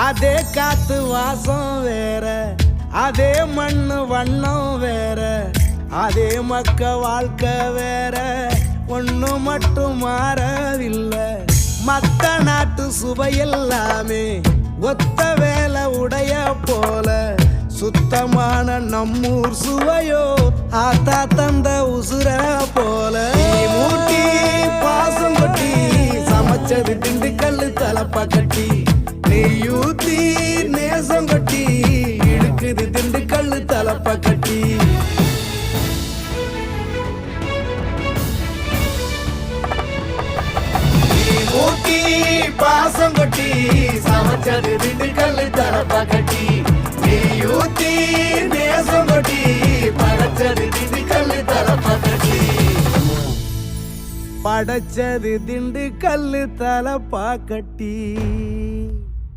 அதே காத்து வாசம் வேற, அதே மண்ணு வண்ணம் வேற, அதே மக்க வாழ்க்கை வேற, ஒண்ணு மட்டும் மாறவில்லை. மத்த நாட்டு சுவையெல்லாமே ஒத்த வேலை உடைய போல, சுத்தமான நம்மூர் சுவையோ ஆத்தா தந்த உசுர போல. மூட்டி பாசம் கொட்டி சமைச்சது திண்டுக்கல் தலப்பா கட்டி, நெய்யூத்தி நேசம் கொட்டி இழுக்குது திண்டுக்கல் தலப்பா கட்டி. மூட்டி பாசம் கொட்டி சமைச்சது திண்டுக்கல் தலப்பா கட்டி, நெய்யூத்தி நேசம் கொட்டி படைச்சது திண்டுக்கல் தலப்பா கட்டி. படைச்சது திண்டுக்கல் தலப்பா கட்டி.